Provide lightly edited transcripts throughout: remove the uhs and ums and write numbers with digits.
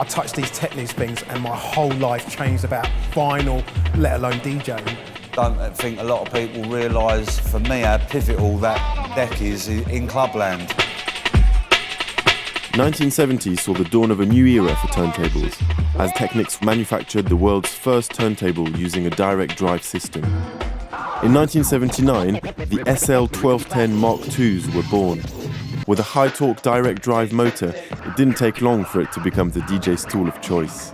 I touched these Technics things and my whole life changed about vinyl, let alone DJing. Don't think a lot of people realise, for me, how pivotal that deck is in clubland. 1970 saw the dawn of a new era for turntables, as Technics manufactured the world's first turntable using a direct drive system. In 1979, the SL-1210 Mark IIs were born. With a high-torque direct drive motor, it didn't take long for it to become the DJ's tool of choice.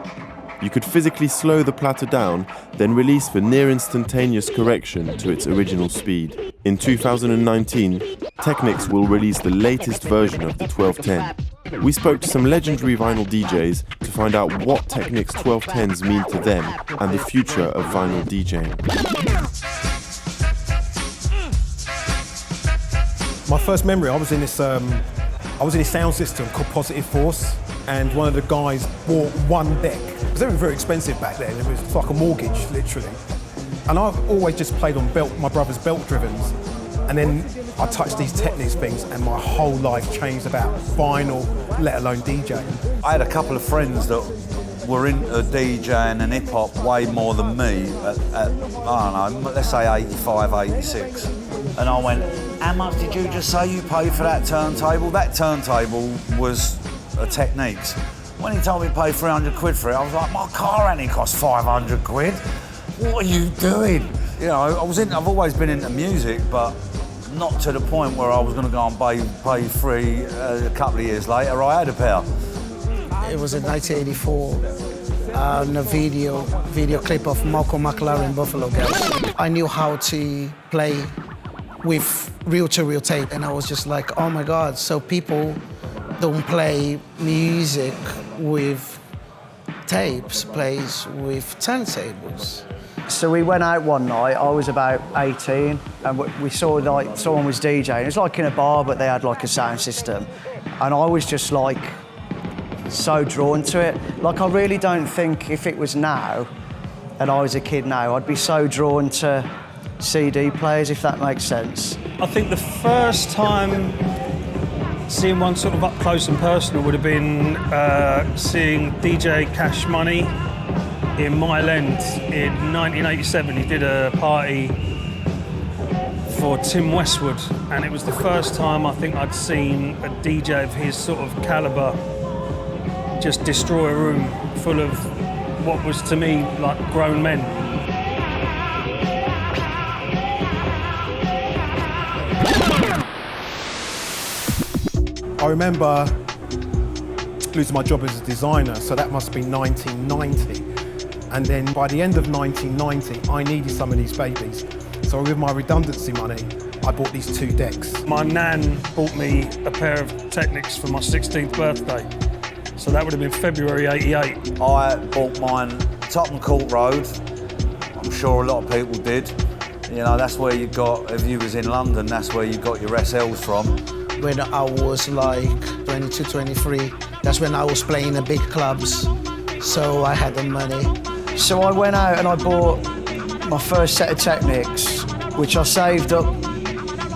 You could physically slow the platter down, then release for near-instantaneous correction to its original speed. In 2019, Technics will release the latest version of the 1210. We spoke to some legendary vinyl DJs to find out what Technics 1210s mean to them and the future of vinyl DJing. My first memory, I was in this sound system called Positive Force, and one of the guys bought one deck. It was very expensive back then. It was like a mortgage, literally. And I've always just played on my brother's belt drivens. And then I touched these Technics things and my whole life changed about vinyl, let alone DJing. I had a couple of friends that were into DJing and hip-hop way more than me at I don't know, let's say 85, 86. And I went, how much did you just say you paid for that turntable? That turntable was a Technics. When he told me to pay 300 quid for it, I was like, my car only cost 500 quid. What are you doing? You know, I've always been into music, but not to the point where I was going to go and pay free a couple of years later. I had a pair. It was in 1984, a video clip of Malcolm McLaren, Buffalo Girls. I knew how to play with reel-to-reel tape, and I was just like, oh my God, so people don't play music with tapes, plays with turntables. So we went out one night, I was about 18, and we saw like someone was DJing. It was like in a bar, but they had like a sound system. And I was just like so drawn to it. Like I really don't think if it was now, and I was a kid now, I'd be so drawn to CD players, if that makes sense. I think the first time seeing one sort of up close and personal would have been seeing DJ Cash Money in Mile End in 1987. He did a party for Tim Westwood, and it was the first time I think I'd seen a DJ of his sort of calibre just destroy a room full of what was to me like grown men. I remember losing my job as a designer, so that must be 1990. And then by the end of 1990, I needed some of these babies. So with my redundancy money, I bought these two decks. My nan bought me a pair of Technics for my 16th birthday. So that would have been February '88. I bought mine Tottenham Court Road. I'm sure a lot of people did. You know, that's where you got, if you was in London, that's where you got your SLs from. When I was like 22, 23, that's when I was playing in big clubs, so I had the money. So I went out and I bought my first set of Technics, which I saved up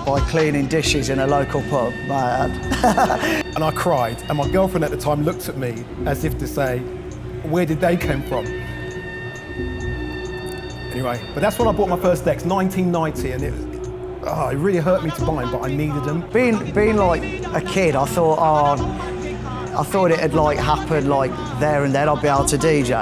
by cleaning dishes in a local pub, man. And I cried, and my girlfriend at the time looked at me as if to say, where did they come from? Anyway, but that's when I bought my first decks, 1990, and it really hurt me to buy them, but I needed them. Being like a kid, I thought it had like happened like there and then I'd be able to DJ.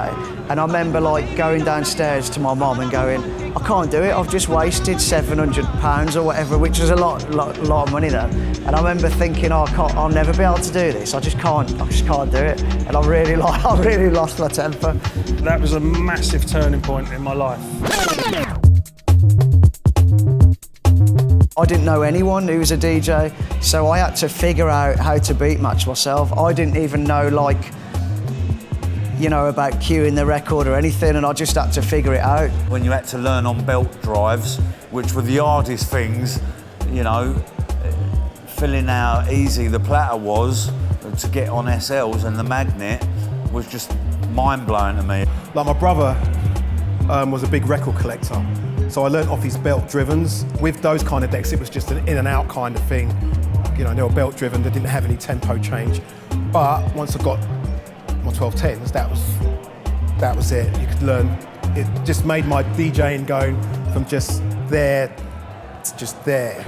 And I remember like going downstairs to my mum and going, I can't do it, I've just wasted £700 or whatever, which was a lot of money then. And I remember thinking, oh, I'll never be able to do this, I just can't do it. And I really lost my temper. That was a massive turning point in my life. I didn't know anyone who was a DJ, so I had to figure out how to beat match myself. I didn't even know, like, you know, about cueing the record or anything, and I just had to figure it out. When you had to learn on belt drives, which were the hardest things, you know, filling how easy the platter was to get on SLs, and the magnet was just mind-blowing to me. Like my brother was a big record collector, so I learnt off his belt drivens. With those kind of decks, it was just an in and out kind of thing. You know, they were belt driven, they didn't have any tempo change. But once I got my 1210s, that was it. You could learn. It just made my DJing going from just there to just there.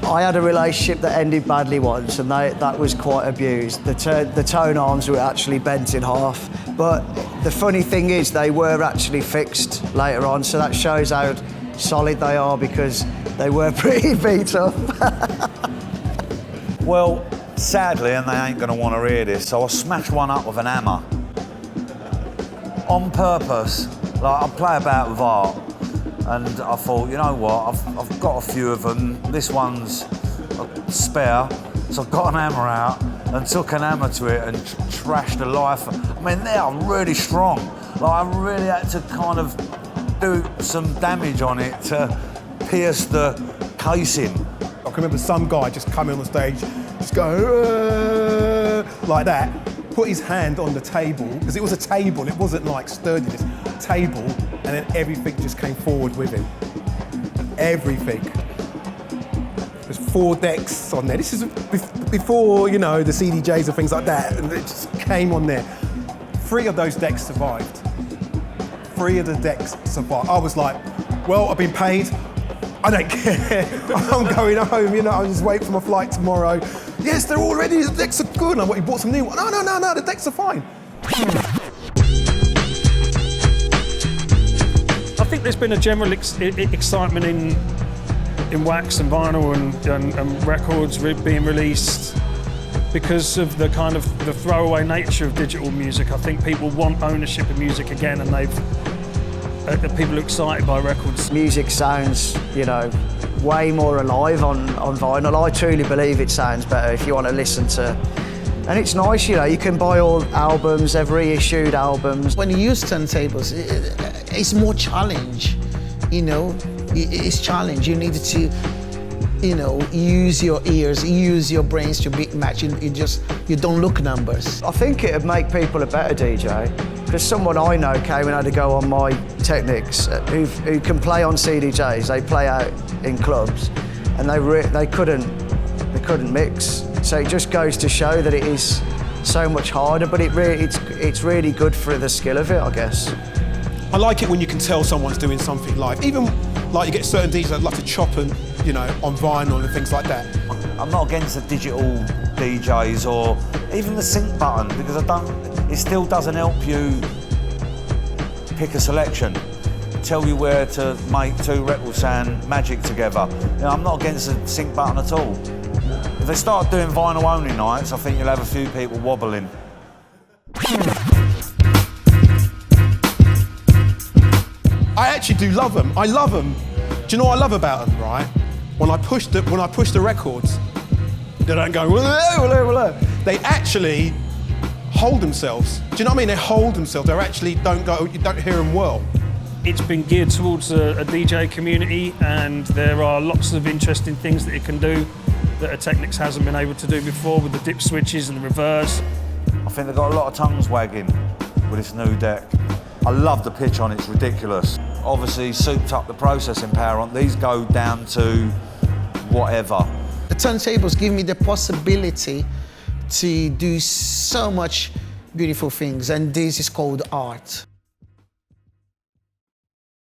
I had a relationship that ended badly once, and that was quite abused. The tone arms were actually bent in half. But the funny thing is, they were actually fixed later on, so that shows how solid they are, because they were pretty beat up. Well, sadly, and they ain't gonna want to hear this, so I smashed one up with an hammer. On purpose. Like, I play about with art. And I thought, you know what, I've got a few of them. This one's a spare, so I got an hammer out and took an hammer to it and trashed the life. I mean, they are really strong. Like, I really had to kind of do some damage on it to pierce the casing. I can remember some guy just coming on the stage, just go like that, put his hand on the table, because it was a table, it wasn't like sturdiness, table, and then everything just came forward with him. Everything. There's 4 decks on there. This is before, you know, the CDJs and things like that, and it just came on there. 3 of those decks survived. 3 of the decks survived. I was like, well, I've been paid. I don't care. I'm going home, you know, I'll just wait for my flight tomorrow. Yes, they're all ready, the decks are good. And I bought some new ones. No, the decks are fine. I think there's been a general excitement in wax and vinyl and records being released because of the kind of the throwaway nature of digital music. I think people want ownership of music again, and people are excited by records. Music sounds, you know, way more alive on vinyl. I truly believe it sounds better if you want to listen to. And it's nice, you know, you can buy all albums, they've reissued albums. When you use turntables, it's more challenge, you know. It's challenge. You need to, you know, use your ears, use your brains to beat match. You don't look numbers. I think it'd make people a better DJ. Because someone I know came and had to go on my Technics, who can play on CDJs. They play out in clubs, and they couldn't mix. So it just goes to show that it is so much harder. But it's really good for the skill of it, I guess. I like it when you can tell someone's doing something live. Even like you get certain DJs that like to chop and, you know, on vinyl and things like that. I'm not against the digital DJs or even the sync button, because it still doesn't help you pick a selection, tell you where to make 2 records sound magic together. You know, I'm not against the sync button at all. If they start doing vinyl only nights, I think you'll have a few people wobbling. I actually do love them. I love them. Do you know what I love about them, right? When I push the records, they don't go, they actually hold themselves. Do you know what I mean? They hold themselves. They actually don't go, you don't hear them whirl. It's been geared towards a DJ community, and there are lots of interesting things that it can do that a Technics hasn't been able to do before, with the dip switches and the reverse. I think they've got a lot of tongues wagging with this new deck. I love the pitch on it, it's ridiculous. Obviously souped up the processing power on these, go down to whatever. The turntables give me the possibility to do so much beautiful things, and this is called art.